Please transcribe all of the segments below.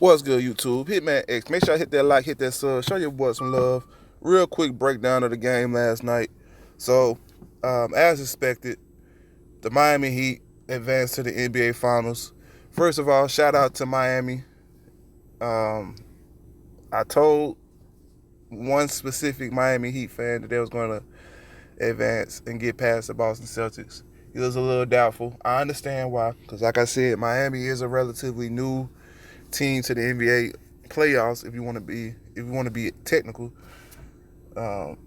What's good, YouTube? Hitman X. Make sure I hit that like, hit that sub, show your boy some love. Real quick breakdown of the game last night. So, as expected, the Miami Heat advanced to the NBA Finals. First of all, shout out to Miami. Um, I told one specific Miami Heat fan that they was going to advance and get past the Boston Celtics. He was a little doubtful. I understand why, because like I said, Miami is a relatively new team to the NBA playoffs. If you want to be technical, um,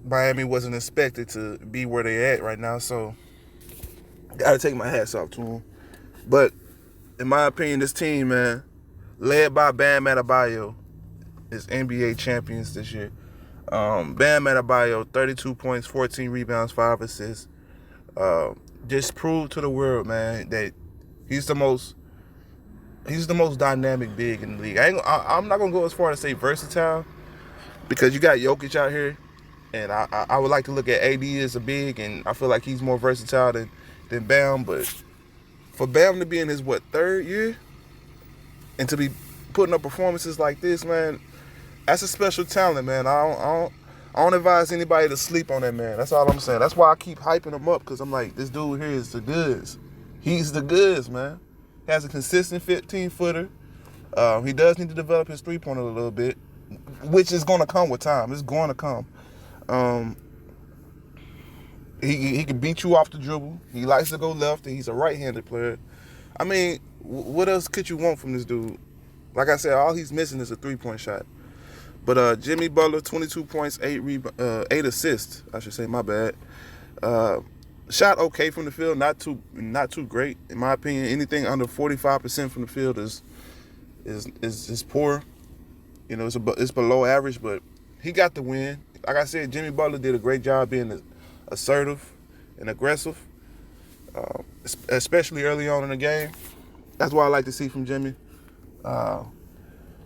Miami wasn't expected to be where they at right now, so gotta take my hats off to them. But in my opinion, this team, man, led by Bam Adebayo, is NBA champions this year. Bam Adebayo, 32 points, 14 rebounds, 5 assists. Just proved to the world, man, that he's the most dynamic big in the league. I'm not gonna go as far as say versatile, because you got Jokic out here, and I would like to look at AD as a big, and I feel like he's more versatile than Bam. But for Bam to be in his third year and to be putting up performances like this, man, that's a special talent, man. I don't advise anybody to sleep on that man. That's all I'm saying. That's why I keep hyping him up, because I'm like, this dude here is the goods. He's the goods, man. He has a consistent 15-footer. He does need to develop his three-pointer a little bit, which is going to come with time. It's going to come. He can beat you off the dribble. He likes to go left, and he's a right-handed player. I mean, what else could you want from this dude? Like I said, all he's missing is a three-point shot. But Jimmy Butler, 22 points, 8 assists, I should say, my bad. Shot okay from the field, not too great. In my opinion, anything under 45% from the field is poor. You know, it's below average, but he got the win. Like I said, Jimmy Butler did a great job being assertive and aggressive, especially early on in the game. That's what I like to see from Jimmy.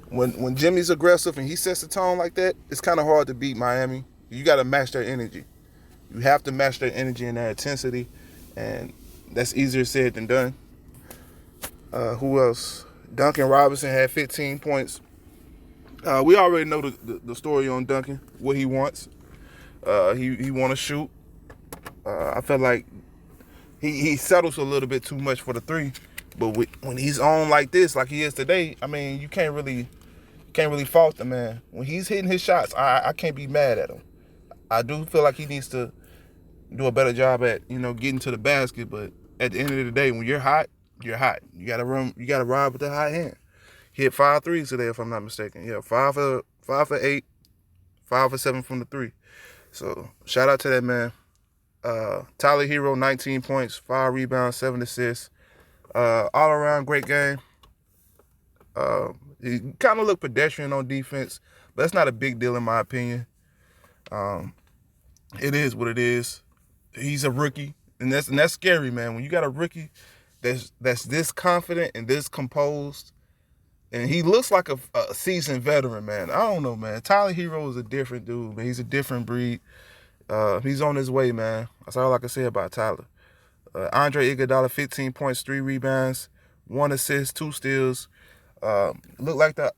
When Jimmy's aggressive and he sets the tone like that, it's kind of hard to beat Miami. You got to match their energy. You have to match their energy and their intensity, and that's easier said than done. Who else? Duncan Robinson had 15 points. We already know the story on Duncan, what he wants. He want to shoot. I felt like he settles a little bit too much for the three, but when he's on like this, like he is today, I mean, you can't really fault the man. When he's hitting his shots, I can't be mad at him. I do feel like he needs to do a better job at, getting to the basket, but at the end of the day, when you're hot, you're hot. You gotta ride with the hot hand. He hit 5 threes today, if I'm not mistaken. Yeah, 5 for 8, 5 for 7 from the three. So shout out to that man. Tyler Hero, 19 points, 5 rebounds, 7 assists. All around great game. He kind of looked pedestrian on defense, but that's not a big deal in my opinion. It is what it is. He's a rookie, and that's scary, man. When you got a rookie that's this confident and this composed, and he looks like a seasoned veteran, man. I don't know, man. Tyler Hero is a different dude, man. He's a different breed. He's on his way, man. That's all I can say about Tyler. Andre Iguodala, 15 points, 3 rebounds, 1 assist, 2 steals. Looked like the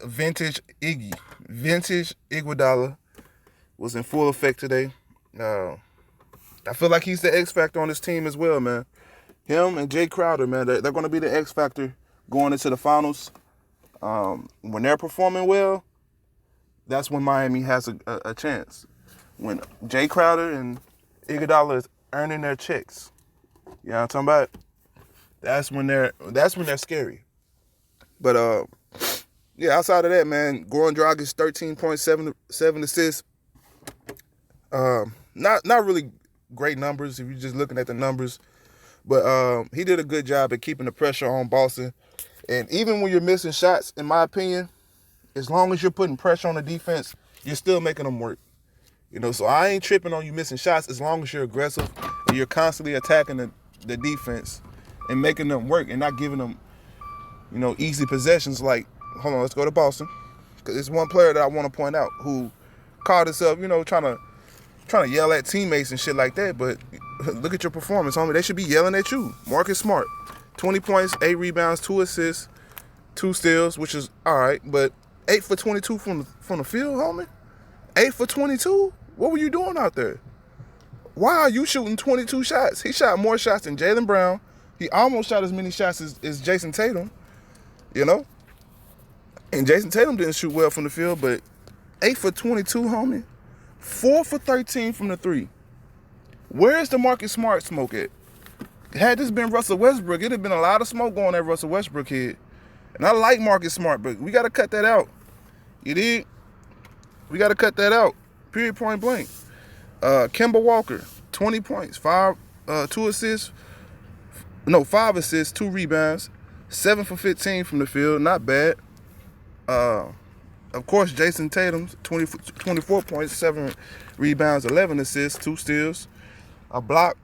vintage Iguodala was in full effect today. I feel like he's the X factor on this team as well, man. Him and Jay Crowder, man, they're going to be the X factor going into the finals. When they're performing well, that's when Miami has a chance. When Jay Crowder and Iguodala is earning their checks, you know what I'm talking about? That's when they're scary. But yeah, outside of that, man, Goran Dragic, 13.7 assists. Not really great numbers if you're just looking at the numbers, but he did a good job at keeping the pressure on Boston. And even when you're missing shots, in my opinion, as long as you're putting pressure on the defense, you're still making them work. So I ain't tripping on you missing shots as long as you're aggressive and you're constantly attacking the defense and making them work and not giving them, easy possessions. Like, hold on, let's go to Boston, because there's one player that I want to point out who caught himself, trying to yell at teammates and shit like that. But look at your performance, homie. They should be yelling at you. Marcus Smart, 20 points, 8 rebounds, 2 assists, 2 steals, which is all right, but 8 for 22 from the field, homie. 8 for 22. What were you doing out there? Why are you shooting 22 shots? He shot more shots than Jaylen Brown. He almost shot as many shots as Jason Tatum, you know? And Jason Tatum didn't shoot well from the field, but 8 for 22, homie. 4 for 13 from the 3. Where's the Marcus Smart smoke at? Had this been Russell Westbrook, it'd have been a lot of smoke going at Russell Westbrook head. And I like Marcus Smart, but we got to cut that out. You dig? We got to cut that out. Period, point blank. Kemba Walker, 20 points, 5 assists, 2 rebounds, 7 for 15 from the field, not bad. Of course, Jason Tatum's 24 points, 7 rebounds, 11 assists, 2 steals, a block.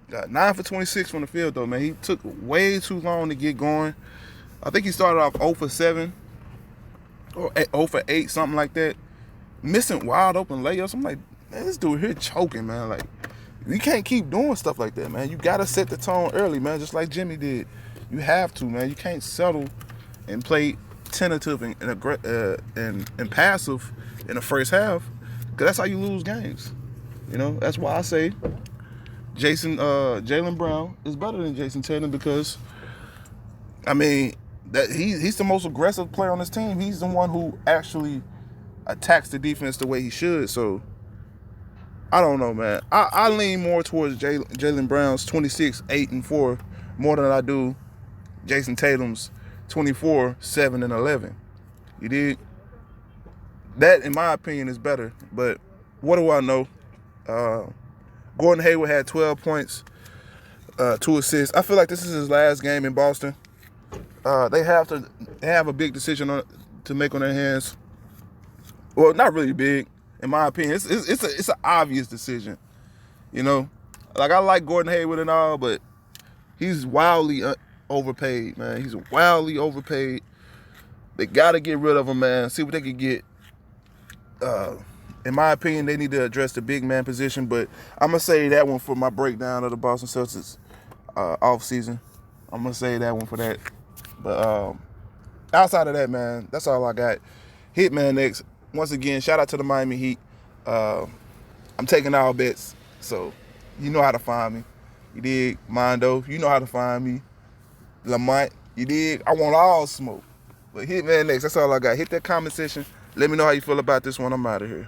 Got 9 for 26 from the field, though, man. He took way too long to get going. I think he started off 0 for 7 or 0 for 8, something like that. Missing wide open layups. I'm like, man, this dude here choking, man. Like, you can't keep doing stuff like that, man. You got to set the tone early, man, just like Jimmy did. You have to, man. You can't settle and play tentative and passive in the first half, because that's how you lose games. You know, that's why I say Jaylen Brown is better than Jason Tatum, because, I mean, that he's the most aggressive player on this team. He's the one who actually attacks the defense the way he should. So, I don't know, man. I lean more towards Jaylen Brown's 26, 8, and 4 more than I do Jason Tatum's 24, 7, and 11. You dig? That, in my opinion, is better. But what do I know? Gordon Hayward had 12 points, 2 assists. I feel like this is his last game in Boston. They have a big decision to make on their hands. Well, not really big, in my opinion. It's an obvious decision. You know, like, I like Gordon Hayward and all, but he's wildly overpaid, man. He's wildly overpaid. They got to get rid of him, man. See what they can get. In my opinion, they need to address the big man position, but I'm going to say that one for my breakdown of the Boston Celtics offseason. I'm going to say that one for that. But outside of that, man, that's all I got. Hitman next. Once again, shout out to the Miami Heat. I'm taking all bets, so you know how to find me. You dig? Mondo, you know how to find me. Lamont, you dig? I want all smoke. But Hitman next. That's all I got. Hit that comment section. Let me know how you feel about this one. I'm out of here.